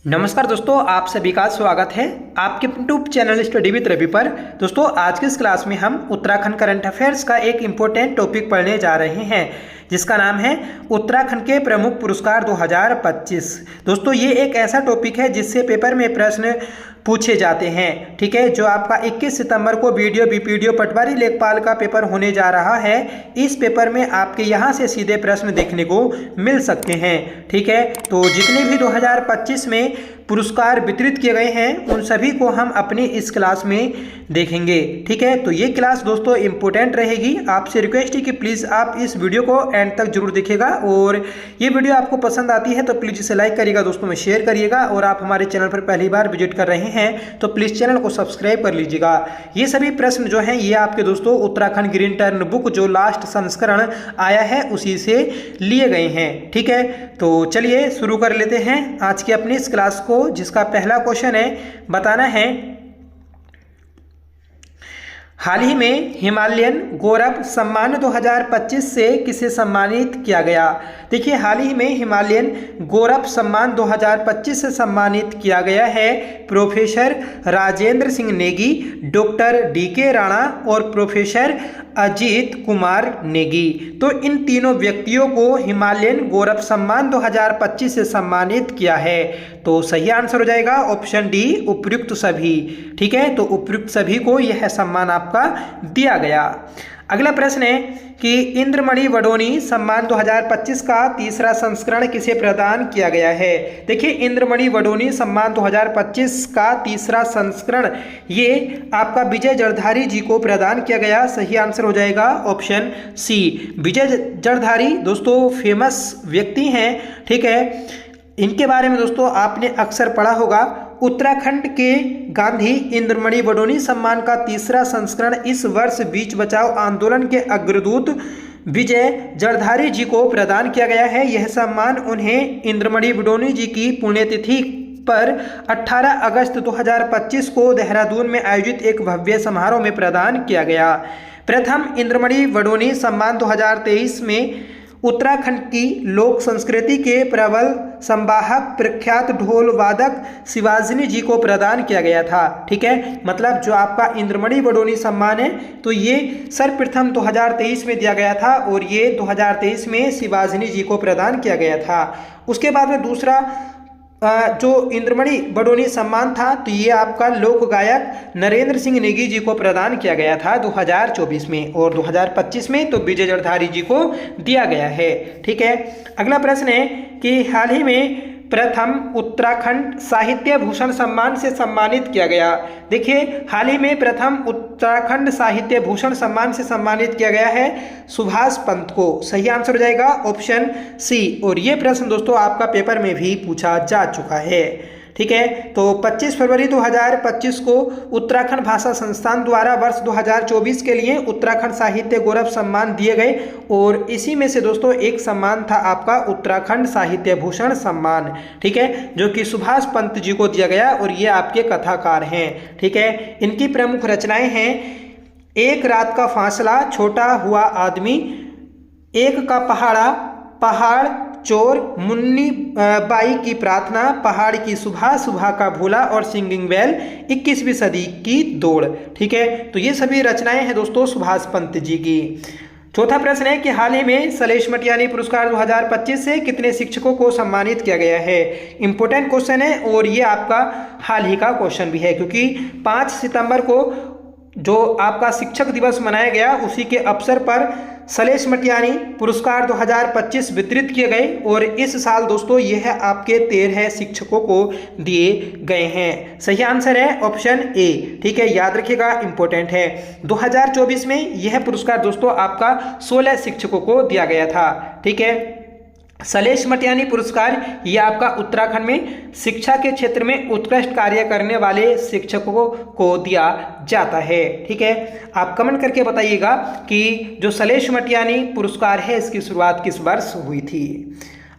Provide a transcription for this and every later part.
नमस्कार दोस्तों, आप सभी का स्वागत है आपके YouTube channel study with Ravi पर। दोस्तों, आज की इस क्लास में हम उत्तराखंड करंट अफेयर्स का एक इम्पोर्टेंट टॉपिक पढ़ने जा रहे हैं जिसका नाम है उत्तराखंड के प्रमुख पुरस्कार 2025। दोस्तों, ये एक ऐसा टॉपिक है जिससे पेपर में प्रश्न पूछे जाते हैं। ठीक है, जो आपका 21 सितंबर को वीडियो बीपीडीओ पटवारी लेखपाल का पेपर होने जा रहा है। इस पेपर में आपके यहाँ से सीधे प्रश्न देखने को मिल सकते हैं। ठीक है, तो जितने भी 2025 में पुरस्कार वितरित किए गए हैं उन सभी को हम अपनी इस क्लास में देखेंगे। ठीक है, तो ये क्लास दोस्तों इम्पोर्टेंट रहेगी। आपसे रिक्वेस्ट है कि प्लीज़ आप इस वीडियो को एंड तक जरूर देखिएगा और ये वीडियो आपको पसंद आती है तो प्लीज़ इसे लाइक करिएगा, दोस्तों में शेयर करिएगा। और आप हमारे चैनल पर पहली बार विजिट कर रहे हैं तो प्लीज़ चैनल को सब्सक्राइब कर लीजिएगा। ये सभी प्रश्न जो हैं ये आपके दोस्तों उत्तराखंड ग्रीन टर्न बुक जो लास्ट संस्करण आया है उसी से लिए गए हैं। ठीक है, तो चलिए शुरू कर लेते हैं आज की अपनी इस क्लास को, जिसका पहला क्वेश्चन है, बताना है हाल ही में हिमालयन गौरव सम्मान 2025 से किसे सम्मानित किया गया। देखिए, हाल ही में हिमालयन गौरव सम्मान 2025 से सम्मानित किया गया है professor Rajendra Singh Negi, doctor DK Rana और प्रोफेसर अजीत कुमार नेगी। तो इन तीनों व्यक्तियों को हिमालयन गौरव सम्मान 2025 से सम्मानित किया है। तो सही आंसर हो जाएगा ऑप्शन डी, उपयुक्त सभी। ठीक है, तो उपयुक्त सभी को यह सम्मान आपका दिया गया। अगला प्रश्न है कि इंद्रमणि वडोनी सम्मान 2025 का तीसरा संस्करण किसे प्रदान किया गया है। देखिए, इंद्रमणि वडोनी सम्मान 2025 का तीसरा संस्करण ये आपका विजय जड़धारी जी को प्रदान किया गया। सही आंसर हो जाएगा ऑप्शन सी। विजय जड़धारी दोस्तों फेमस व्यक्ति हैं। ठीक है, इनके बारे में दोस्तों आपने अक्सर पढ़ा होगा। उत्तराखंड के गांधी इंद्रमणि वडोनी सम्मान का तीसरा संस्करण इस वर्ष बीच बचाओ आंदोलन के अग्रदूत विजय जड़धारी जी को प्रदान किया गया है। यह सम्मान उन्हें इंद्रमणि वडोनी जी की पुण्यतिथि पर 18 अगस्त 2025 को देहरादून में आयोजित एक भव्य समारोह में प्रदान किया गया। प्रथम इंद्रमणि वडोनी सम्मान 2023 में उत्तराखंड की लोक संस्कृति के प्रबल संवाहक प्रख्यात ढोल वादक शिवाजिनी जी को प्रदान किया गया था। ठीक है, मतलब जो आपका इंद्रमणि वडोनी सम्मान है तो ये सर्वप्रथम 2023 में दिया गया था और ये 2023 में शिवाजिनी जी को प्रदान किया गया था। उसके बाद में दूसरा जो इंद्रमणि वडोनी सम्मान था तो ये आपका लोक गायक नरेंद्र सिंह नेगी जी को प्रदान किया गया था 2024 में और 2025 में तो विजय जड़धारी जी को दिया गया है। ठीक है, अगला प्रश्न है कि हाल ही में प्रथम उत्तराखंड साहित्य भूषण सम्मान से सम्मानित किया गया। देखिए, हाल ही में प्रथम उत्तराखंड साहित्य भूषण सम्मान से सम्मानित किया गया है सुभाष पंत को। सही आंसर हो जाएगा ऑप्शन सी। और ये प्रश्न दोस्तों आपका पेपर में भी पूछा जा चुका है। ठीक है, तो 25 फरवरी 2025 को उत्तराखंड भाषा संस्थान द्वारा वर्ष 2024 के लिए उत्तराखंड साहित्य गौरव सम्मान दिए गए और इसी में से दोस्तों एक सम्मान था आपका उत्तराखंड साहित्य भूषण सम्मान। ठीक है, जो कि सुभाष पंत जी को दिया गया और ये आपके कथाकार हैं। ठीक है, इनकी प्रमुख रचनाएं हैं एक रात का फासला, छोटा हुआ आदमी, एक का पहाड़ा, पहाड़ चोर, मुन्नी बाई की प्रार्थना, पहाड़ की सुबह, सुबह का भूला और सिंगिंग बेल, 21वीं सदी की दौड़। ठीक है, तो ये सभी रचनाएं हैं दोस्तों सुभाष पंत जी की। चौथा प्रश्न है कि हाल ही में सलेश मटियानी पुरस्कार 2025 से कितने शिक्षकों को सम्मानित किया गया है। इंपॉर्टेंट क्वेश्चन है और ये आपका हाल ही का क्वेश्चन भी है क्योंकि 5 सितंबर को जो आपका शिक्षक दिवस मनाया गया उसी के अवसर पर सलेश मटियानी पुरस्कार 2025 वितरित किए गए और इस साल दोस्तों यह आपके 13 शिक्षकों को दिए गए हैं। सही आंसर है ऑप्शन ए। ठीक है, याद रखिएगा, इंपॉर्टेंट है। 2024 में यह पुरस्कार दोस्तों आपका 16 शिक्षकों को दिया गया था। ठीक है, सलेश मटियानी पुरस्कार ये आपका उत्तराखंड में शिक्षा के क्षेत्र में उत्कृष्ट कार्य करने वाले शिक्षकों को दिया जाता है। ठीक है, आप कमेंट करके बताइएगा कि जो सलेश मटियानी पुरस्कार है इसकी शुरुआत किस वर्ष हुई थी।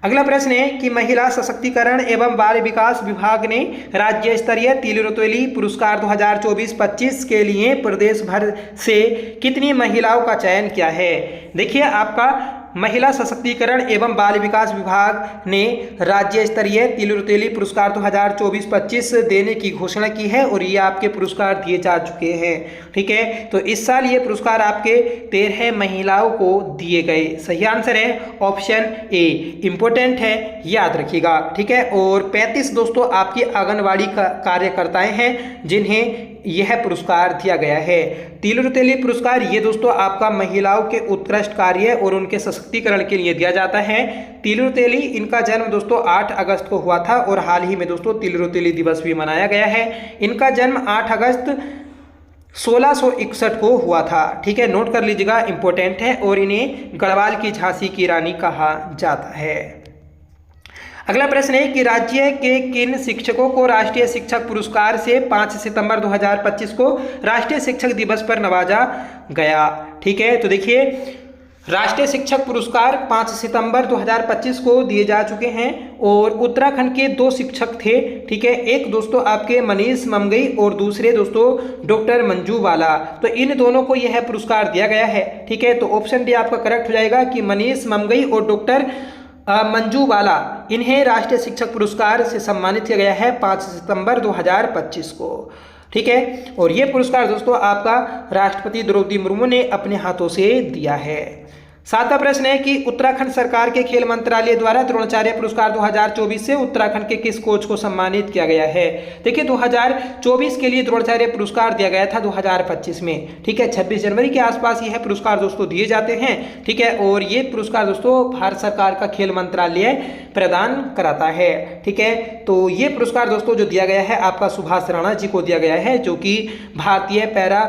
अगला प्रश्न है कि महिला सशक्तिकरण एवं बाल विकास विभाग ने राज्य स्तरीय तिलरोतेली पुरस्कार 2024-25 के लिए प्रदेश भर से कितनी महिलाओं का चयन किया है। देखिए, आपका महिला सशक्तिकरण एवं बाल विकास विभाग ने राज्य स्तरीय तिलरुतेली पुरस्कार 2024-25 देने की घोषणा की है और ये आपके पुरस्कार दिए जा चुके हैं। ठीक है, तो इस साल ये पुरस्कार आपके 13 महिलाओं को दिए गए। सही आंसर है ऑप्शन ए, इंपॉर्टेंट है, याद रखिएगा। ठीक है, और 35 दोस्तों आपकी आंगनवाड़ी कार्यकर्ताएं हैं जिन्हें यह पुरस्कार दिया गया है। तिलरुतेली पुरस्कार ये दोस्तों आपका महिलाओं के उत्कृष्ट कार्य और उनके सशक्तिकरण के लिए दिया जाता है। तिलरुतेली इनका जन्म दोस्तों 8 अगस्त को हुआ था और हाल ही में दोस्तों तिलरुतेली दिवस भी मनाया गया है। इनका जन्म 8 अगस्त 1661 को हुआ था। ठीक है, नोट कर लीजिएगा, इंपॉर्टेंट है। और इन्हें गढ़वाल की झांसी की रानी कहा जाता है। अगला प्रश्न है कि राज्य के किन शिक्षकों को राष्ट्रीय शिक्षक पुरस्कार से 5 सितंबर 2025 को राष्ट्रीय शिक्षक दिवस पर नवाजा गया। ठीक है, तो देखिए राष्ट्रीय शिक्षक पुरस्कार 5 सितंबर 2025 को दिए जा चुके हैं और उत्तराखंड के 2 शिक्षक थे। ठीक है, एक दोस्तों आपके मनीष ममगई और दूसरे दोस्तों डॉक्टर मंजू वाला। तो इन दोनों को यह पुरस्कार दिया गया है। ठीक है, तो ऑप्शन डी आपका करेक्ट हो जाएगा कि मनीष ममगई और डॉक्टर मंजू वाला, इन्हें राष्ट्रीय शिक्षक पुरस्कार से सम्मानित किया गया है 5 सितंबर 2025 को। ठीक है, और ये पुरस्कार दोस्तों आपका राष्ट्रपति द्रौपदी मुर्मू ने अपने हाथों से दिया है। 7वां प्रश्न है कि उत्तराखंड सरकार के खेल मंत्रालय द्वारा द्रोणाचार्य पुरस्कार 2024 से उत्तराखंड के किस कोच को सम्मानित किया गया है। देखिए 2024 के लिए द्रोणाचार्य पुरस्कार दिया गया था 2025 में। ठीक है, 26 जनवरी के आसपास यह पुरस्कार दोस्तों दिए जाते हैं। ठीक है, और ये पुरस्कार दोस्तों भारत सरकार का खेल मंत्रालय प्रदान कराता है। ठीक है, तो ये पुरस्कार दोस्तों जो दिया गया है आपका सुभाष राणा जी को दिया गया है, जो कि भारतीय पैरा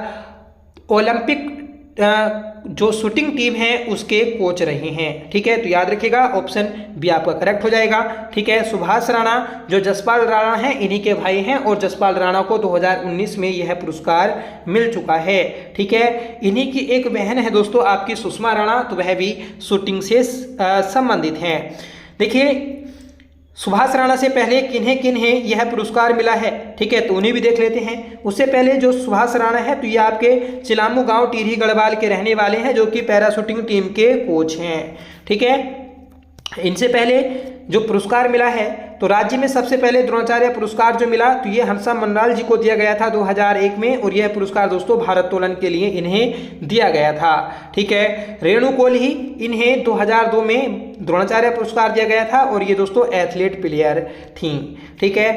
ओलंपिक जो शूटिंग टीम है उसके कोच रहे हैं। ठीक है, तो याद रखिएगा ऑप्शन बी आपका करेक्ट हो जाएगा। ठीक है, सुभाष राणा जो जसपाल राणा हैं इन्हीं के भाई हैं और जसपाल राणा को 2019 में यह पुरस्कार मिल चुका है। ठीक है, इन्हीं की एक बहन है दोस्तों आपकी सुषमा राणा, तो वह भी शूटिंग से संबंधित हैं। देखिए सुभाष राणा से पहले किन्हें किन्हें यह पुरस्कार मिला है। ठीक है, तो उन्हें भी देख लेते हैं। उससे पहले जो सुभाष राणा है तो ये आपके चिलामू गांव टिहरी गढ़वाल के रहने वाले हैं, जो कि पैरा शूटिंग टीम के कोच हैं। ठीक है, इनसे पहले जो पुरस्कार मिला है तो राज्य में सबसे पहले द्रोणाचार्य पुरस्कार जो मिला तो ये हंसा मनराल जी को दिया गया था 2001 में, और यह पुरस्कार दोस्तों भारोत्तोलन के लिए इन्हें दिया गया था। ठीक है, रेणु कोहली इन्हें 2002 में द्रोणाचार्य पुरस्कार दिया गया था और ये दोस्तों एथलीट प्लेयर थी। ठीक है,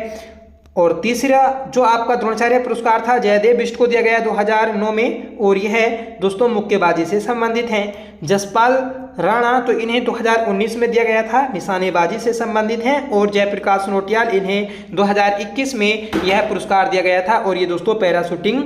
और तीसरा जो आपका द्रोणाचार्य पुरस्कार था जयदेव बिष्ट को दिया गया 2009 में, और यह दोस्तों मुक्केबाजी से संबंधित हैं। जसपाल राणा तो इन्हें 2019 में दिया गया था, निशानेबाजी से संबंधित हैं, और जयप्रकाश नोटियाल इन्हें 2021 में यह पुरस्कार दिया गया था और ये दोस्तों पैरा शूटिंग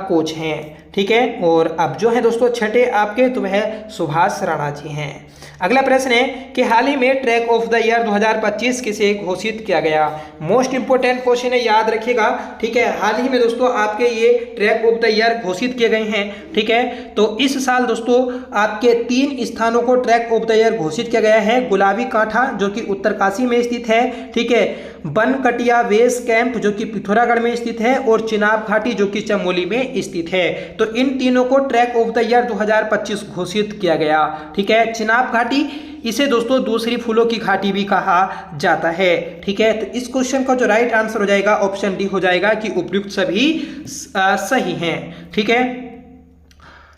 कोच हैं। ठीक है, और अब जो है दोस्तों छठे आपके तो वह सुभाष राणा जी हैं। अगला प्रश्न है कि हाल ही में ट्रैक ऑफ द ईयर 2025 किसे घोषित किया गया। मोस्ट इंपोर्टेंट क्वेश्चन है, याद रखिएगा। ठीक है, हाल ही में दोस्तों आपके ये ट्रैक ऑफ द ईयर घोषित किए गए हैं। ठीक है, तो इस साल दोस्तों आपके 3 स्थानों को ट्रैक ऑफ द ईयर घोषित किया गया है। गुलाबी कांठा जो कि उत्तरकाशी में स्थित है। ठीक है, बनकटिया बेस कैंप जो कि पिथौरागढ़ में स्थित है, और चिनाब घाटी जो कि चमोली में स्थित है। तो इन तीनों को ट्रैक ऑफ द ईयर 2025 घोषित किया गया। ठीक है, चिनाब घाटी इसे दोस्तों दूसरी फूलों की घाटी भी कहा जाता है। ठीक है, तो इस क्वेश्चन का जो राइट आंसर हो जाएगा ऑप्शन डी हो जाएगा कि उपयुक्त सभी सही हैं। ठीक है,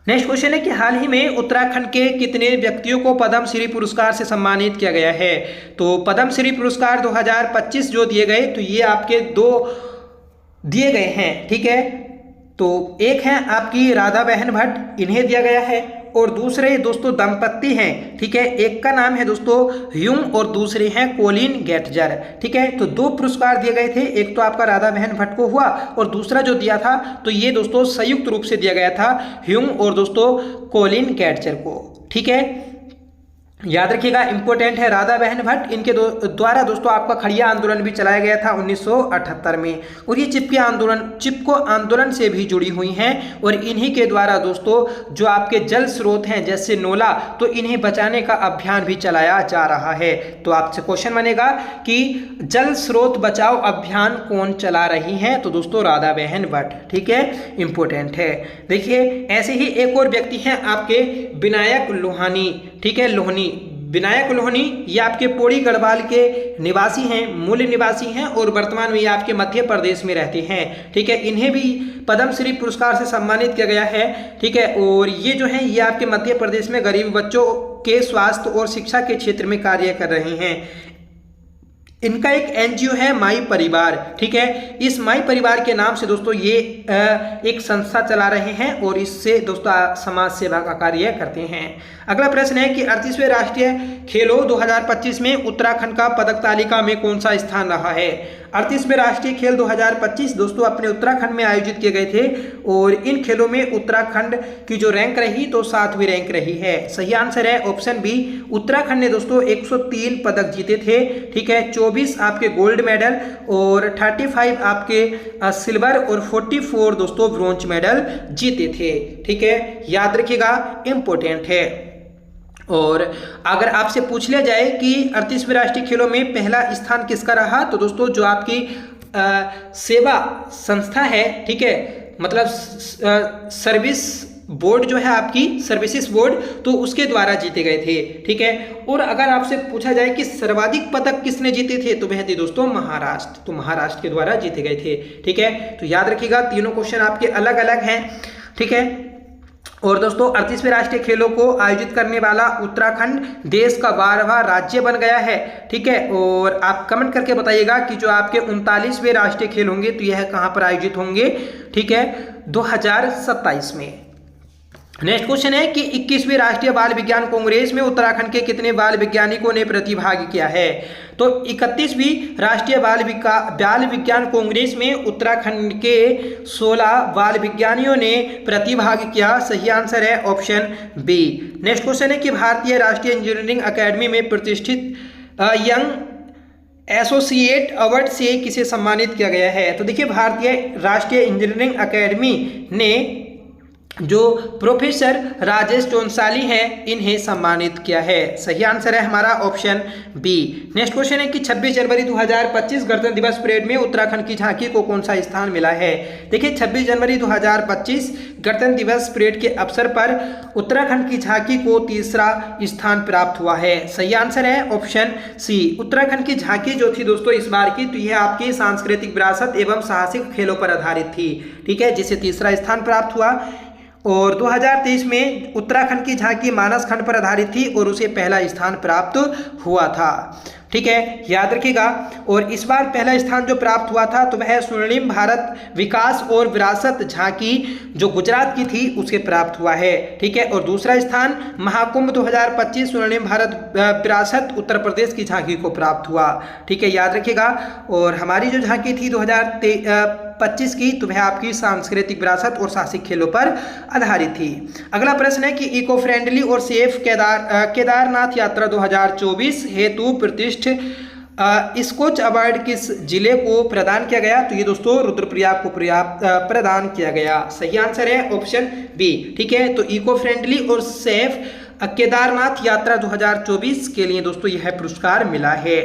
नेक्स्ट क्वेश्चन है कि हाल ही में उत्तराखंड के कितने व्यक्तियों को पद्म श्री पुरस्कार से सम्मानित किया गया है। तो पद्म श्री पुरस्कार 2025 जो दिए गए तो ये आपके 2 दिए गए हैं। ठीक है, तो एक है आपकी राधा बहन भट्ट, इन्हें दिया गया है, और दूसरे दोस्तों दंपत्ति हैं। ठीक है, एक का नाम है दोस्तों ह्यूम और दूसरे हैं कोलिन गेटजर। ठीक है, तो 2 पुरस्कार दिए गए थे, एक तो आपका राधा बहन भट्ट को हुआ और दूसरा जो दिया था तो ये दोस्तों संयुक्त रूप से दिया गया था ह्यूम और दोस्तों कोलिन गेटजर को। ठीक है, याद रखिएगा इंपॉर्टेंट है राधा बहन भट्ट, इनके द्वारा दोस्तों आपका खड़िया आंदोलन भी चलाया गया था 1978 में, और ये चिपको आंदोलन से भी जुड़ी हुई हैं, और इन्हीं के द्वारा दोस्तों जो आपके जल स्रोत हैं जैसे नोला तो इन्हें बचाने का अभियान भी चलाया जा रहा है। तो आपसे क्वेश्चन बनेगा कि जल स्रोत बचाओ अभियान कौन चला रही है, तो दोस्तों राधा बहन भट्ट। ठीक है, इंपॉर्टेंट है। देखिए ऐसे ही एक और व्यक्ति हैं आपके विनायक लोहानी। ठीक है, लोहनी, विनायक लोहनी ये आपके पौड़ी गढ़वाल के निवासी हैं, मूल निवासी हैं और वर्तमान में ये आपके मध्य प्रदेश में रहते हैं। ठीक है, इन्हें भी पद्मश्री पुरस्कार से सम्मानित किया गया है। ठीक है, और ये जो है ये आपके मध्य प्रदेश में गरीब बच्चों के स्वास्थ्य और शिक्षा के क्षेत्र में कार्य कर रहे हैं। इनका एक एनजीओ है माई परिवार। ठीक है, इस माई परिवार के नाम से दोस्तों ये एक संस्था चला रहे हैं और इससे दोस्तों समाज सेवा का कार्य करते हैं। अगला प्रश्न है कि 38वें राष्ट्रीय खेलों 2025 में उत्तराखंड का पदक तालिका में कौन सा स्थान रहा है। 38वें राष्ट्रीय खेल 2025 दोस्तों अपने उत्तराखंड में आयोजित किए गए थे और इन खेलों में उत्तराखंड की जो रैंक रही तो 7वीं रैंक रही है। सही आंसर है ऑप्शन बी। उत्तराखंड ने दोस्तों 103 पदक जीते थे। ठीक है, 24 आपके गोल्ड मेडल और 35 आपके सिल्वर और 44 दोस्तों ब्रोंज मेडल जीते थे। ठीक है, याद रखिएगा, इंपॉर्टेंट है। और अगर आपसे पूछ लिया जाए कि 38वें राष्ट्रीय खेलों में पहला स्थान किसका रहा, तो दोस्तों जो आपकी सेवा संस्था है, ठीक है, मतलब सर्विस बोर्ड जो है आपकी सर्विसेज बोर्ड, तो उसके द्वारा जीते गए थे। ठीक है, और अगर आपसे पूछा जाए कि सर्वाधिक पदक किसने जीते थे, तो वह थे दोस्तों महाराष्ट्र, तो महाराष्ट्र के द्वारा जीते गए थे। ठीक है, तो याद रखिएगा तीनों क्वेश्चन आपके अलग अलग हैं। ठीक है, और दोस्तों 38वें राष्ट्रीय खेलों को आयोजित करने वाला उत्तराखंड देश का 12वां राज्य बन गया है। ठीक है, और आप कमेंट करके बताइएगा कि जो आपके 39वें राष्ट्रीय खेल होंगे तो यह कहां पर आयोजित होंगे। ठीक है, 2027 में। नेक्स्ट क्वेश्चन है कि 21वीं राष्ट्रीय बाल विज्ञान कांग्रेस में उत्तराखंड के कितने बाल वैज्ञानिकों ने प्रतिभाग किया है। तो 31वीं राष्ट्रीय बाल विज्ञान कांग्रेस में उत्तराखंड के 16 बाल विज्ञानियों ने प्रतिभाग किया। सही आंसर है ऑप्शन बी। नेक्स्ट क्वेश्चन है कि भारतीय राष्ट्रीय इंजीनियरिंग अकेडमी में प्रतिष्ठित यंग एसोसिएट अवार्ड से किसे सम्मानित किया गया है। तो देखिए, भारतीय राष्ट्रीय इंजीनियरिंग अकेडमी ने जो प्रोफेसर राजेश चोनसाली हैं इन्हें सम्मानित किया है। सही आंसर है हमारा ऑप्शन बी। नेक्स्ट क्वेश्चन है कि 26 जनवरी 2025 गणतंत्र दिवस परेड में उत्तराखंड की झांकी को कौन सा स्थान मिला है। देखिए, 26 जनवरी 2025 गणतंत्र दिवस परेड के अवसर पर उत्तराखंड की झांकी को तीसरा स्थान प्राप्त हुआ है। सही आंसर है ऑप्शन सी। उत्तराखंड की झांकी जो थी दोस्तों इस बार की, तो यह आपकी सांस्कृतिक विरासत एवं साहसिक खेलों पर आधारित थी। ठीक है, जिसे तीसरा स्थान प्राप्त हुआ। और 2023 में उत्तराखंड की झांकी मानस खंड पर आधारित थी और उसे पहला स्थान प्राप्त हुआ था। ठीक है, याद रखिएगा। और इस बार पहला स्थान जो प्राप्त हुआ था तो वह स्वर्णिम भारत विकास और विरासत झांकी जो गुजरात की थी उसके प्राप्त हुआ है। ठीक है, और दूसरा स्थान महाकुंभ 2025 स्वर्णिम भारत विरासत उत्तर प्रदेश की झांकी को प्राप्त हुआ। ठीक है, याद रखिएगा। और हमारी जो झांकी थी 2025 की, तो वह आपकी सांस्कृतिक विरासत और साहसिक खेलों पर आधारित थी। अगला प्रश्न है कि इको फ्रेंडली और सेफ केदारनाथ यात्रा 2024 हेतु प्रतिष्ठित स्कॉच अवार्ड किस जिले को प्रदान किया गया। तो ये दोस्तों रुद्रप्रयाग को प्रदान किया गया। सही आंसर है ऑप्शन बी। ठीक है, तो इको फ्रेंडली और सेफ केदारनाथ यात्रा 2024 के लिए दोस्तों यह पुरस्कार मिला है।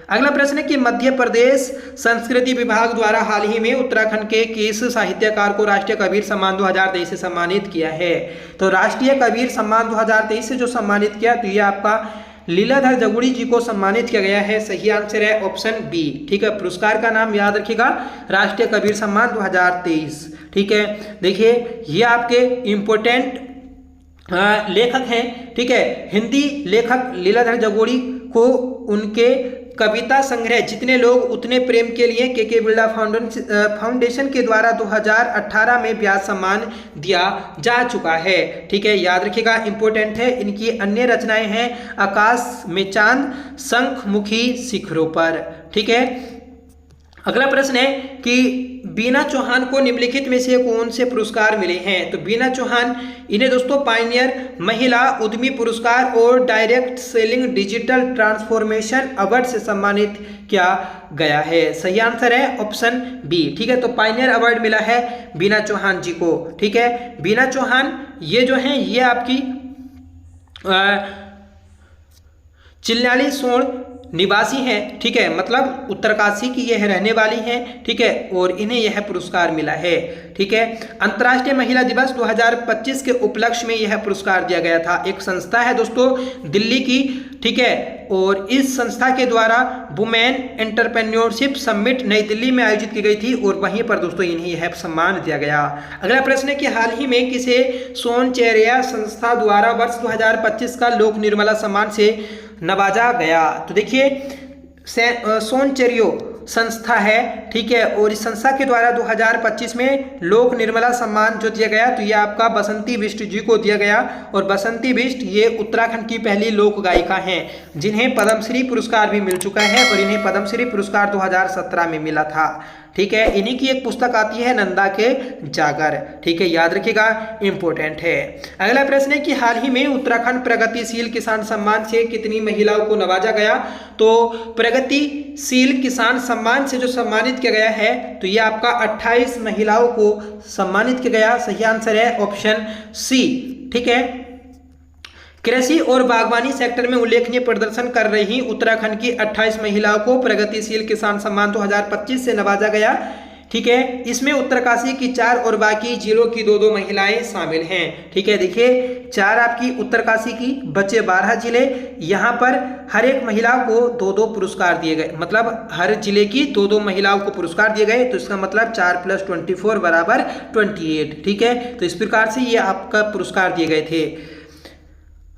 अगला प्रश्न है कि मध्य प्रदेश संस्कृति विभाग द्वारा हाल ही में उत्तराखंड के किस साहित्यकार को राष्ट्रीय कबीर सम्मान 2023 से सम्मानित किया है। तो राष्ट्रीय कबीर सम्मान 2023 से जो सम्मानित किया तो ये आपका लीलाधर जगुड़ी जी को सम्मानित किया गया है। सही आंसर है ऑप्शन बी। ठीक है, पुरस्कार का नाम याद रखिएगा, राष्ट्रीय कबीर सम्मान 2023। ठीक है, देखिए ये आपके इम्पोर्टेंट लेखक हैं। ठीक है, हिंदी लेखक लीलाधर जगुड़ी को उनके कविता संग्रह जितने लोग उतने प्रेम के लिए के बिरला फाउंडेशन के द्वारा 2018 में व्यास सम्मान दिया जा चुका है। ठीक है, याद रखिएगा, इंपॉर्टेंट है। इनकी अन्य रचनाएं हैं आकाश में चांद, शंखमुखी शिखरों पर। ठीक है, अगला प्रश्न है कि बीना चौहान को निम्नलिखित में से कौन से पुरस्कार मिले हैं। तो बीना चौहान इन्हें दोस्तों पायनियर महिला उद्यमी पुरस्कार और direct selling digital transformation award से सम्मानित किया गया है। सही आंसर है ऑप्शन बी। ठीक है, तो पायनियर अवार्ड मिला है बीना चौहान जी को। ठीक है, बीना चौहान ये जो हैं ये आपकी चिल्लाली सोण निवासी हैं, ठीक है, मतलब उत्तरकाशी की यह रहने वाली हैं, ठीक है, और इन्हें यह पुरस्कार मिला है, ठीक है। अंतर्राष्ट्रीय महिला दिवस 2025 के उपलक्ष्य में यह पुरस्कार दिया गया था। एक संस्था है दोस्तों दिल्ली की, ठीक है, और इस संस्था के द्वारा वुमेन एंटरप्रेन्योरशिप समिट नई दिल्ली में आयोजित की गई थी और वहीं पर दोस्तों इन्हें यह सम्मान दिया गया। अगला प्रश्न है कि हाल ही में किसे सोनचेरिया संस्था द्वारा वर्ष 2025 का लोक निर्मला सम्मान से नवाजा गया? तो देखिए सोनचेरियो संस्था है, ठीक है, और इस संस्था के द्वारा 2025 में लोक निर्मला सम्मान जो दिया गया तो ये आपका बसंती बिष्ट जी को दिया गया। और बसंती बिष्ट ये उत्तराखंड की पहली लोक गायिका हैं जिन्हें पद्मश्री पुरस्कार भी मिल चुका है और इन्हें पद्मश्री पुरस्कार 2017 में मिला था, ठीक है। इन्हीं की एक पुस्तक आती है नंदा के जागर, ठीक है, याद रखिएगा, इंपॉर्टेंट है। अगला प्रश्न है कि हाल ही में उत्तराखंड प्रगतिशील किसान सम्मान से कितनी महिलाओं को नवाजा गया? तो प्रगतिशील किसान सम्मान से जो सम्मानित किया गया है तो ये आपका 28 महिलाओं को सम्मानित किया गया। सही आंसर है ऑप्शन सी, ठीक है। कृषि और बागवानी सेक्टर में उल्लेखनीय प्रदर्शन कर रही उत्तराखंड की 28 महिलाओं को प्रगतिशील किसान सम्मान 2025 से नवाजा गया, ठीक है। इसमें उत्तरकाशी की 4 और बाकी जिलों की 2-2 महिलाएं शामिल हैं, ठीक है। देखिए 4 आपकी उत्तरकाशी की, बचे 12 जिले। यहाँ पर हर एक महिला को 2-2 पुरस्कार दिए गए, मतलब हर जिले की 2-2 महिलाओं को पुरस्कार दिए गए। तो इसका मतलब 4 + 24 = 28, ठीक है। तो इस प्रकार से ये आपका पुरस्कार दिए गए थे।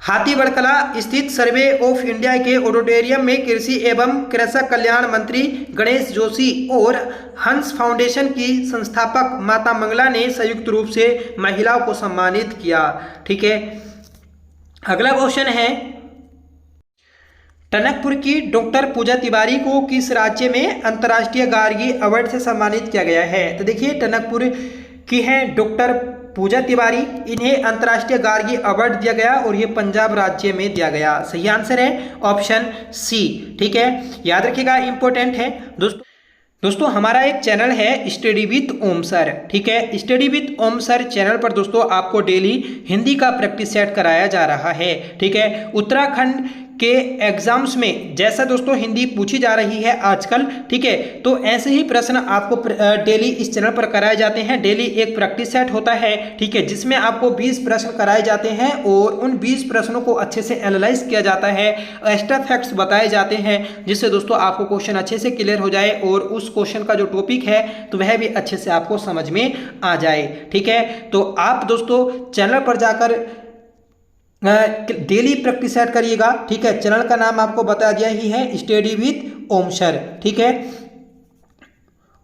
हाथीबड़कला स्थित सर्वे ऑफ इंडिया के ऑडिटोरियम में कृषि एवं कृषक कल्याण मंत्री गणेश जोशी और हंस फाउंडेशन की संस्थापक माता मंगला ने संयुक्त रूप से महिलाओं को सम्मानित किया, ठीक है। अगला क्वेश्चन है टनकपुर की डॉक्टर पूजा तिवारी को किस राज्य में अंतर्राष्ट्रीय गार्गी अवार्ड से सम्मानित किया गया है? तो देखिए टनकपुर की हैं डॉक्टर पूजा तिवारी, इन्हें अंतर्राष्ट्रीय गार्गी अवार्ड दिया गया और ये पंजाब राज्य में दिया गया। सही आंसर है ऑप्शन सी, ठीक है, याद रखिएगा, इंपॉर्टेंट है। दोस्तों हमारा एक चैनल है स्टडी विद ओम सर, ठीक है। Study with Om sir channel पर दोस्तों आपको डेली हिंदी का प्रैक्टिस सेट कराया जा रहा है, ठीक है। उत्तराखंड के एग्जाम्स में जैसा दोस्तों हिंदी पूछी जा रही है आजकल, ठीक है, तो ऐसे ही प्रश्न आपको डेली इस चैनल पर कराए जाते हैं। डेली एक प्रैक्टिस सेट होता है, ठीक है, जिसमें आपको 20 प्रश्न कराए जाते हैं और उन 20 प्रश्नों को अच्छे से एनालाइज किया जाता है, एक्स्ट्रा फैक्ट्स बताए जाते हैं, जिससे दोस्तों आपको क्वेश्चन अच्छे से क्लियर हो जाए और उस क्वेश्चन का जो टॉपिक है तो वह भी अच्छे से आपको समझ में आ जाए, ठीक है। तो आप दोस्तों चैनल पर जाकर डेली प्रैक्टिस सेट करिएगा, ठीक है। चैनल का नाम आपको बता दिया ही है स्टडी विद ओम सर, ठीक है।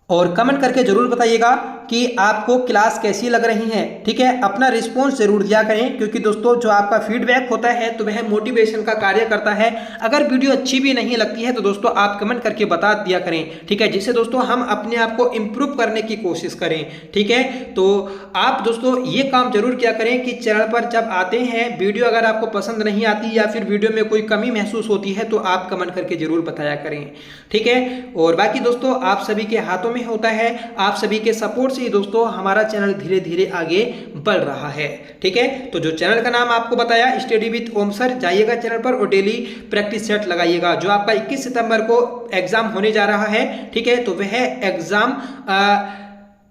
और कमेंट करके जरूर बताइएगा कि आपको क्लास कैसी लग रही है, ठीक है। अपना रिस्पॉन्स जरूर दिया करें क्योंकि दोस्तों जो आपका फीडबैक होता है तो वह मोटिवेशन का कार्य करता है। अगर वीडियो अच्छी भी नहीं लगती है तो दोस्तों आप कमेंट करके बता दिया करें, ठीक है, जिससे दोस्तों हम अपने आप को इम्प्रूव करने की कोशिश करें, ठीक है। तो आप दोस्तों ये काम जरूर किया करें कि चैनल पर जब आते हैं वीडियो अगर आपको पसंद नहीं आती या फिर वीडियो में कोई कमी महसूस होती है तो आप कमेंट करके जरूर बताया करें, ठीक है। और बाकी दोस्तों आप सभी के हाथों में होता है, आप सभी के सपोर्ट से दोस्तों हमारा चैनल धीरे धीरे आगे बढ़ रहा है, ठीक है। तो जो चैनल का नाम आपको बताया स्टडी विद ओम सर, जाइएगा चैनल पर और डेली प्रैक्टिस सेट लगाइएगा। जो आपका 21 सितंबर को एग्जाम होने जा रहा है, ठीक है, तो वह एग्जाम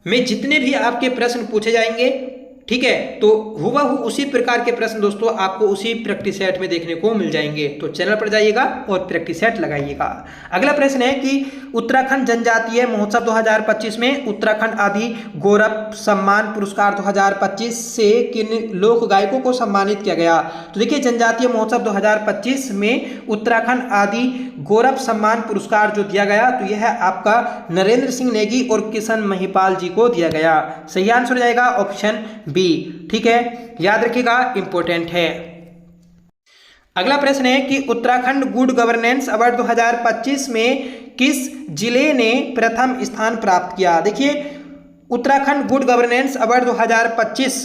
में जितने भी आपके प्रश्न पूछे जाएंगे, ठीक है, तो हुबहू उसी प्रकार के प्रश्न दोस्तों आपको उसी प्रैक्टिस सेट में देखने को मिल जाएंगे। तो चैनल पर जाइएगा और प्रैक्टिस सेट लगाइएगा। अगला प्रश्न है कि उत्तराखंड जनजातीय महोत्सव 2025 में उत्तराखंड आदि गौरव सम्मान पुरस्कार 2025 से किन लोक गायकों को सम्मानित किया गया? तो देखिए जनजातीय महोत्सव 2025 में उत्तराखंड आदि गौरव सम्मान पुरस्कार जो दिया गया तो यह आपका नरेंद्र सिंह नेगी और किशन महिपाल जी को दिया गया। सही आंसर हो जाएगा ऑप्शन बी, ठीक है, याद रखिएगा, इंपॉर्टेंट है। अगला प्रश्न है कि उत्तराखंड गुड गवर्नेंस अवार्ड 2025 में किस जिले ने प्रथम स्थान प्राप्त किया? देखिए उत्तराखंड गुड गवर्नेंस अवार्ड 2025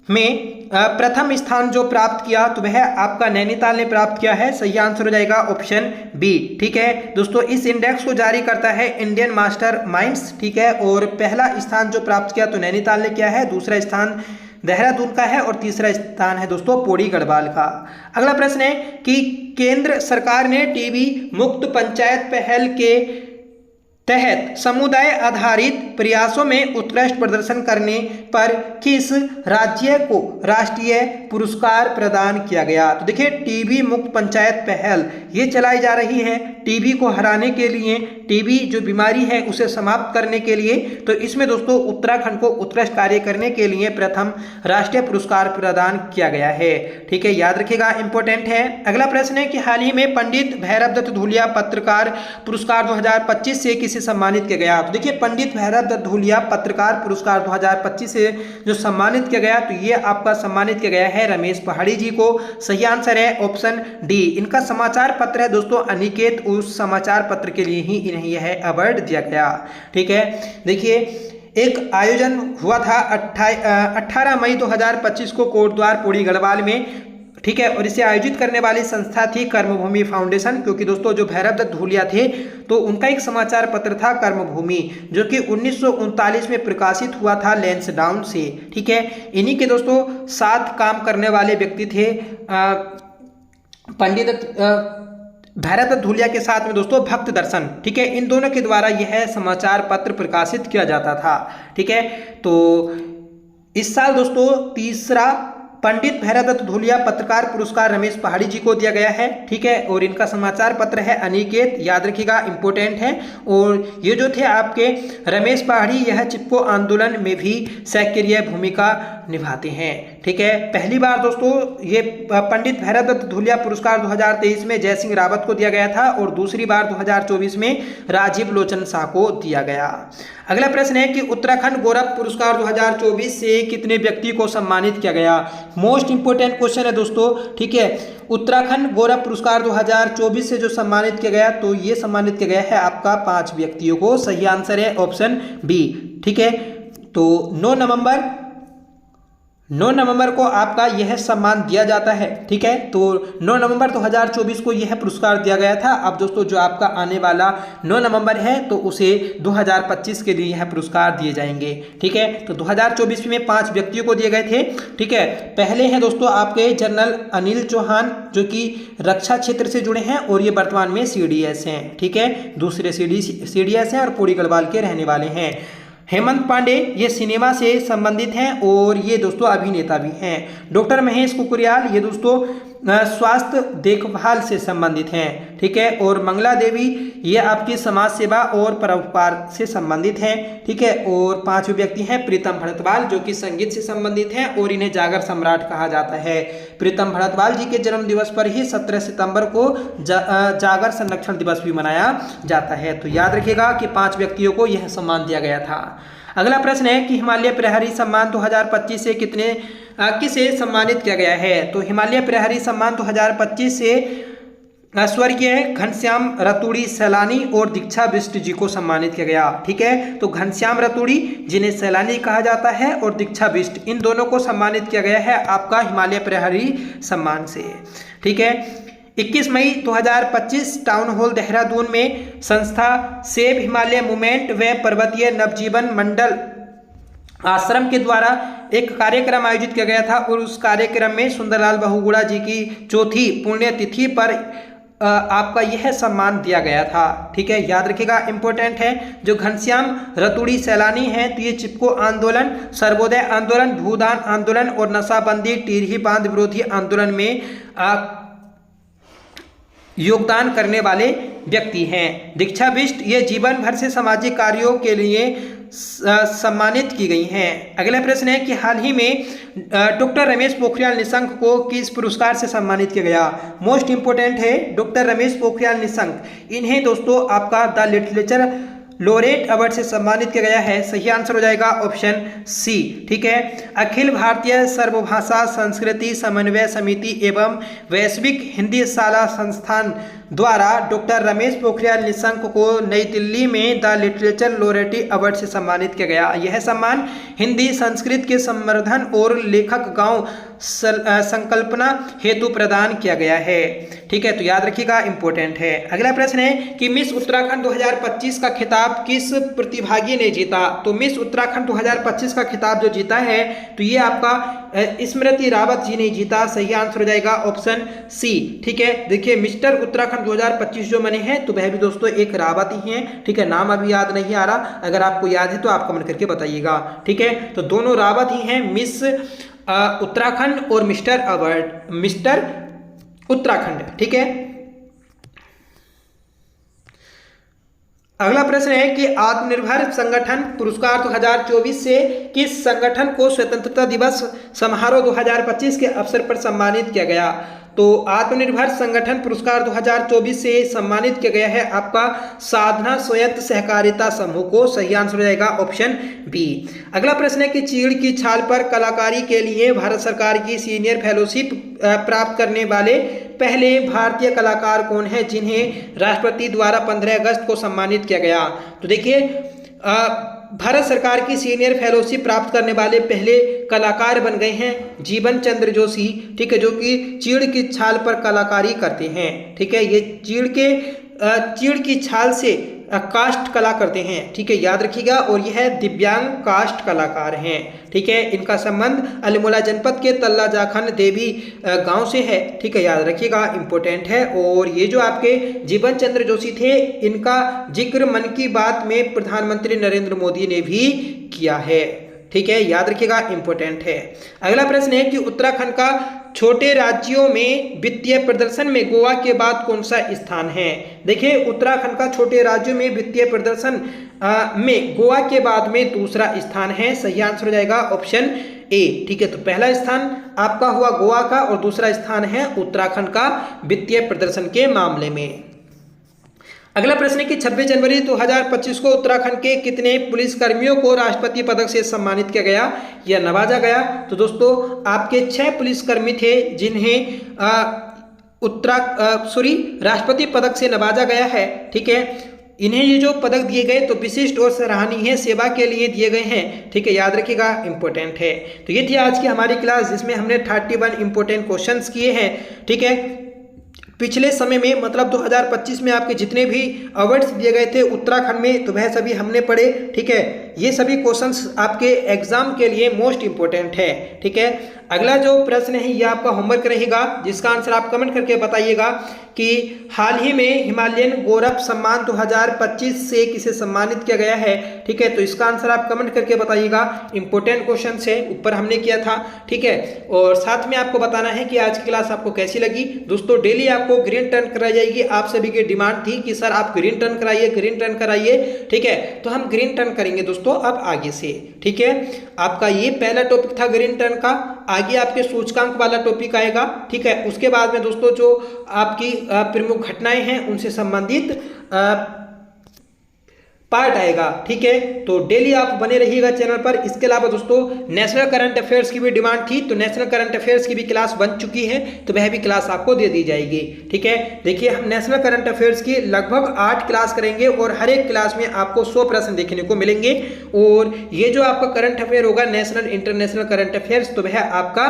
में प्रथम स्थान जो प्राप्त किया तो वह आपका नैनीताल ने प्राप्त किया है। सही आंसर हो जाएगा ऑप्शन बी, ठीक है। दोस्तों इस इंडेक्स को जारी करता है इंडियन मास्टर माइंड्स, ठीक है, और पहला स्थान जो प्राप्त किया तो नैनीताल ने किया है, दूसरा स्थान देहरादून का है और तीसरा स्थान है दोस्तों पौड़ी गढ़वाल का। अगला प्रश्न है कि केंद्र सरकार ने टीबी मुक्त पंचायत पहल के तहत समुदाय आधारित प्रयासों में उत्कृष्ट प्रदर्शन करने पर किस राज्य को राष्ट्रीय पुरस्कार प्रदान किया गया। तो देखिए टीबी मुक्त पंचायत पहल ये चलाई जा रही है टीबी को हराने के लिए, टीबी जो बीमारी है उसे समाप्त करने के लिए। तो इसमें दोस्तों उत्तराखंड को उत्कृष्ट कार्य करने के लिए प्रथम राष्ट्रीय पुरस्कार प्रदान किया गया है। ठीक है, याद रखिएगा, इंपॉर्टेंट है। अगला प्रश्न है कि हाल ही में पंडित भैरव दत्त धूलिया पत्रकार पुरस्कार 2025 से किसे सम्मानित किया गया। तो देखिए पंडित भैरव दत्त धूलिया पत्रकार पुरस्कार 2025 से जो सम्मानित किया गया, तो ये आपका सम्मानित किया गया है रमेश पहाड़ी जी को। सही आंसर है ऑप्शन डी। इनका समाचार पत्र है दोस्तों अनिकेत, उस समाचार पत्र के लिए ही इन्हें यह अवार्ड दिया गया। ठीक है, देखिए एक आयोजन हुआ था 18 मई 2025 को कोटद्वार पौड़ी गढ़वाल में। ठीक है, और इसे आयोजित करने वाली संस्था थी कर्मभूमि फाउंडेशन, क्योंकि दोस्तों जो भैरव दत्त धूलिया थे तो उनका एक समाचार पत्र था कर्मभूमि, जो कि 1939 में प्रकाशित हुआ था लैंसडाउन से। ठीक है, इन्हीं के दोस्तों साथ काम करने वाले व्यक्ति थे पंडित भैरव दत्त धूलिया के साथ में दोस्तों भक्त दर्शन। ठीक है, इन दोनों के द्वारा यह समाचार पत्र प्रकाशित किया जाता था। ठीक है, तो इस साल दोस्तों तीसरा पंडित भैरव दत्त धूलिया पत्रकार पुरस्कार रमेश पहाड़ी जी को दिया गया है। ठीक है, और इनका समाचार पत्र है अनिकेत, याद रखिएगा, इंपॉर्टेंट है। और ये जो थे आपके रमेश पहाड़ी, यह चिपको आंदोलन में भी सक्रिय भूमिका निभाते हैं। ठीक है, पहली बार दोस्तों ये पंडित भैरव दत्त धूलिया पुरस्कार 2023 में जय सिंह रावत को दिया गया था और दूसरी बार 2024 में राजीव लोचन शाह को दिया गया। अगला प्रश्न है कि उत्तराखंड गौरव पुरस्कार 2024 से कितने व्यक्ति को सम्मानित किया गया। मोस्ट इंपोर्टेंट क्वेश्चन है दोस्तों। ठीक है, उत्तराखंड गौरव पुरस्कार 2024 से जो सम्मानित किया गया, तो ये सम्मानित किया गया है आपका 5 व्यक्तियों को। सही आंसर है ऑप्शन बी। ठीक है, तो 9 नवंबर को आपका यह सम्मान दिया जाता है। ठीक है, तो 9 नवंबर 2024 को यह पुरस्कार दिया गया था। अब दोस्तों जो आपका आने वाला 9 नवंबर है तो उसे 2025 के लिए यह पुरस्कार दिए जाएंगे। ठीक है, तो 2024 में 5 व्यक्तियों को दिए गए थे। ठीक है, पहले हैं दोस्तों आपके जनरल अनिल चौहान, जो कि रक्षा क्षेत्र से जुड़े हैं और ये वर्तमान में CDS हैं। ठीक है, दूसरे CDS हैं और पौड़ी गढ़वाल के रहने वाले हैं। हेमंत पांडे ये सिनेमा से संबंधित हैं और ये दोस्तों अभिनेता भी हैं। डॉक्टर महेश कुकरियाल ये दोस्तों स्वास्थ्य देखभाल से संबंधित हैं। ठीक है, और मंगला देवी ये आपकी समाज सेवा और परोपकार से संबंधित हैं। ठीक है, और 5 व्यक्ति हैं प्रीतम भड़तवाल, जो कि संगीत से संबंधित हैं और इन्हें जागर सम्राट कहा जाता है। प्रीतम भड़तवाल जी के जन्म दिवस पर ही 17 सितंबर को जागर संरक्षण दिवस भी मनाया जाता है। तो याद रखिएगा कि 5 व्यक्तियों को यह सम्मान दिया गया था। अगला प्रश्न है कि हिमालय प्रहरी सम्मान 2025 से किसे सम्मानित किया गया है। तो हिमालय प्रहरी सम्मान 2025 से स्वर्गीय घनश्याम रतूड़ी सैलानी और दीक्षा बिष्ट जी को सम्मानित किया गया। ठीक है, तो घनश्याम रतूड़ी जिन्हें सैलानी कहा जाता है और दीक्षा बिष्ट, इन दोनों को सम्मानित किया गया है आपका हिमालय प्रहरी सम्मान से। ठीक है, 21 मई 2025 टाउन हॉल देहरादून में संस्था सेव हिमालय मूवमेंट व पर्वतीय नवजीवन मंडल आश्रम के द्वारा एक कार्यक्रम आयोजित किया गया था और उस कार्यक्रम में सुंदरलाल बहुगुणा जी की 4थी पुण्यतिथि पर आपका यह सम्मान दिया गया था। ठीक है, याद रखिएगा, इंपॉर्टेंट है। जो घनश्याम रतूड़ी सैलानी हैं तो ये चिपको आंदोलन, सर्वोदय आंदोलन, भूदान आंदोलन और नशाबंदी टिहरी बांध विरोधी आंदोलन में योगदान करने वाले व्यक्ति हैं। दीक्षा बिष्ट ये जीवन भर से सामाजिक कार्यों के लिए सम्मानित की गई हैं। अगला प्रश्न है कि हाल ही में डॉक्टर रमेश पोखरियाल निशंक को किस पुरस्कार से सम्मानित किया गया। मोस्ट इंपोर्टेंट है, डॉक्टर रमेश पोखरियाल निशंक, इन्हें दोस्तों आपका द लिटरेचर लोरेट अवार्ड से सम्मानित किया गया है। सही आंसर हो जाएगा ऑप्शन सी। ठीक है, अखिल भारतीय सर्वभाषा संस्कृति समन्वय समिति एवं वैश्विक हिंदी शाला संस्थान द्वारा डॉक्टर रमेश पोखरियाल निशंक को नई दिल्ली में द लिटरेचर लोरेटी अवार्ड से सम्मानित किया गया। यह सम्मान हिंदी संस्कृत के संवर्धन और लेखक गांव संकल्पना हेतु प्रदान किया गया है। ठीक है, तो याद रखिएगा इंपॉर्टेंट है। अगला प्रश्न है कि मिस उत्तराखंड 2025 का खिताब किस प्रतिभागी ने जीता? तो मिस उत्तराखंड 2025 का खिताब जो जीता है तो ये आपका स्मृति रावत जी ने जीता। सही आंसर हो जाएगा ऑप्शन सी। ठीक है, देखिए मिस्टर उत्तराखंड 2025 जो बने हैं तो वह भी दोस्तों एक रावत ही हैं। ठीक है, नाम अभी याद नहीं आ रहा, अगर आपको याद है तो आप कमेंट करके बताइएगा। ठीक है, तो दोनों रावत ही हैं, मिस उत्तराखंड और मिस्टर अवार्ड मिस्टर उत्तराखंड। ठीक है, अगला प्रश्न है कि आत्मनिर्भर संगठन पुरस्कार 2024 से किस संगठन को स्वतंत्रता दिवस समारोह 2025 के अवसर पर सम्मानित किया गया? तो आत्मनिर्भर संगठन पुरस्कार 2024 से सम्मानित किया गया है आपका साधना स्वायत्त सहकारिता समूह को। सही आंसर हो जाएगा ऑप्शन बी। अगला प्रश्न है कि चीड़ की छाल पर कलाकारी के लिए भारत सरकार की सीनियर फेलोशिप प्राप्त करने वाले पहले भारतीय कलाकार कौन है जिन्हें राष्ट्रपति द्वारा 15 अगस्त को सम्मानित किया गया? तो देखिए भारत सरकार की सीनियर फेलोशिप प्राप्त करने वाले पहले कलाकार बन गए हैं जीवन चंद्र जोशी। ठीक है, जो कि चीड़ की छाल पर कलाकारी करते हैं। ठीक है, ये चीड़ की छाल से कास्ट कला करते हैं। ठीक है, याद रखिएगा, और यह दिव्यांग कास्ट कलाकार हैं। ठीक है, इनका संबंध अल्मोड़ा जनपद के तल्ला जाखन देवी गांव से है। ठीक है, याद रखिएगा इंपॉर्टेंट है। और ये जो आपके जीवन चंद्र जोशी थे इनका जिक्र मन की बात में प्रधानमंत्री नरेंद्र मोदी ने भी किया है। ठीक है, याद रखिएगा इंपॉर्टेंट है। अगला प्रश्न है कि उत्तराखंड का छोटे राज्यों में वित्तीय प्रदर्शन में गोवा के बाद कौन सा स्थान है? देखिए उत्तराखंड का छोटे राज्यों में वित्तीय प्रदर्शन में गोवा के बाद में दूसरा स्थान है। सही आंसर हो जाएगा ऑप्शन ए। ठीक है, तो पहला स्थान आपका हुआ गोवा का और दूसरा स्थान है उत्तराखंड का वित्तीय प्रदर्शन के मामले में। अगला प्रश्न है कि 26 जनवरी 2025 को उत्तराखंड के कितने पुलिसकर्मियों को राष्ट्रपति पदक से सम्मानित किया गया या नवाजा गया? तो दोस्तों आपके 6 पुलिसकर्मी थे जिन्हें राष्ट्रपति पदक से नवाजा गया है। ठीक है, इन्हें ये जो पदक दिए गए तो विशिष्ट और सराहनीय सेवा के लिए दिए गए हैं। ठीक है, याद रखिएगा इंपॉर्टेंट है। तो ये थी आज की हमारी क्लास जिसमें हमने 31 इंपॉर्टेंट क्वेश्चंस किए हैं। ठीक है, पिछले समय में मतलब 2025 में आपके जितने भी अवार्ड्स दिए गए थे उत्तराखंड में तो वह सभी हमने पढ़े। ठीक है, ये सभी क्वेश्चंस आपके एग्जाम के लिए मोस्ट इंपॉर्टेंट है। ठीक है, अगला जो प्रश्न है ये आपका होमवर्क रहेगा जिसका आंसर आप कमेंट करके बताइएगा कि हाल ही में हिमालयन गौरव सम्मान 2025 से किसे सम्मानित किया गया है। ठीक है, तो इसका आंसर आप कमेंट करके बताइएगा। इंपॉर्टेंट क्वेश्चन है, ऊपर हमने किया था। ठीक है, और साथ में आपको बताना है कि आज की क्लास आपको कैसी लगी। दोस्तों डेली आपको ग्रीन टर्न कराई जाएगी। आप सभी की डिमांड थी कि सर आप ग्रीन टर्न कराइए, ग्रीन टर्न कराइए। ठीक है, तो हम ग्रीन टर्न करेंगे दोस्तों अब आगे से। ठीक है, आपका ये पहला टॉपिक था ग्रीन टर्न का, आगे आपके सूचकांक वाला टॉपिक आएगा। ठीक है, उसके बाद में दोस्तों जो आपकी प्रमुख घटनाएं हैं उनसे संबंधित पार्ट आएगा। ठीक है, तो डेली आप बने रहिएगा चैनल पर। इसके अलावा दोस्तों नेशनल करंट अफेयर्स की भी डिमांड थी तो नेशनल करंट अफेयर्स की भी क्लास बन चुकी है तो वह भी क्लास आपको दे दी जाएगी। ठीक है, देखिए हम नेशनल करंट अफेयर्स की लगभग 8 क्लास करेंगे और हर एक क्लास में आपको 100 प्रश्न देखने को मिलेंगे। और ये जो आपका करंट अफेयर होगा नेशनल इंटरनेशनल करंट अफेयर्स तो वह आपका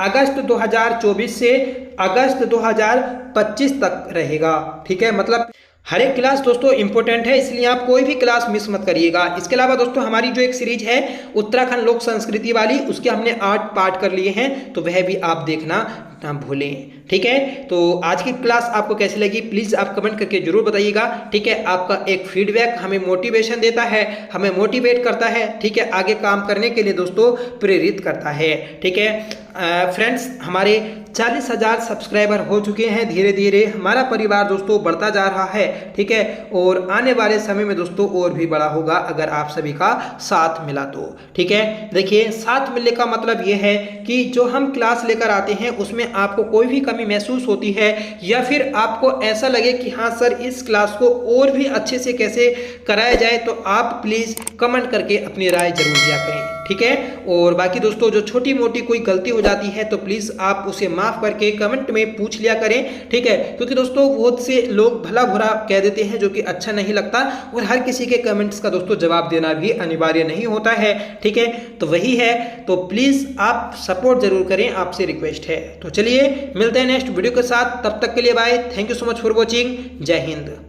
अगस्त 2024 से अगस्त 2025 तक रहेगा। ठीक है, मतलब हर एक क्लास दोस्तों इंपॉर्टेंट है, इसलिए आप कोई भी क्लास मिस मत करिएगा। इसके अलावा दोस्तों हमारी जो एक सीरीज है उत्तराखंड लोक संस्कृति वाली उसके हमने 8 पार्ट कर लिए हैं तो वह भी आप देखना ना भूलें। ठीक है, तो आज की क्लास आपको कैसी लगी प्लीज़ आप कमेंट करके जरूर बताइएगा। ठीक है, आपका एक फीडबैक हमें मोटिवेशन देता है, हमें मोटिवेट करता है। ठीक है, आगे काम करने के लिए दोस्तों प्रेरित करता है। ठीक है फ्रेंड्स, हमारे 40,000 सब्सक्राइबर हो चुके हैं। धीरे धीरे हमारा परिवार दोस्तों बढ़ता जा रहा है। ठीक है, और आने वाले समय में दोस्तों और भी बड़ा होगा अगर आप सभी का साथ मिला तो। ठीक है, देखिए साथ मिलने का मतलब ये है कि जो हम क्लास लेकर आते हैं उसमें आपको कोई भी कमी महसूस होती है या फिर आपको ऐसा लगे कि हाँ सर इस क्लास को और भी अच्छे से कैसे कराया जाए तो आप प्लीज़ कमेंट करके अपनी राय जरूर दिया करें। ठीक है। और बाकी दोस्तों जो छोटी मोटी कोई गलती हो जाती है तो प्लीज़ आप उसे माफ़ करके कमेंट में पूछ लिया करें, ठीक है। क्योंकि दोस्तों बहुत से लोग भला बुरा कह देते हैं जो कि अच्छा नहीं लगता, और हर किसी के कमेंट्स का दोस्तों जवाब देना भी अनिवार्य नहीं होता है, ठीक है। तो वही है, तो प्लीज़ आप सपोर्ट जरूर करें, आपसे रिक्वेस्ट है। तो चलिए मिलते हैं नेक्स्ट वीडियो के साथ, तब तक के लिए bye. Thank you so much for watching. जय हिंद।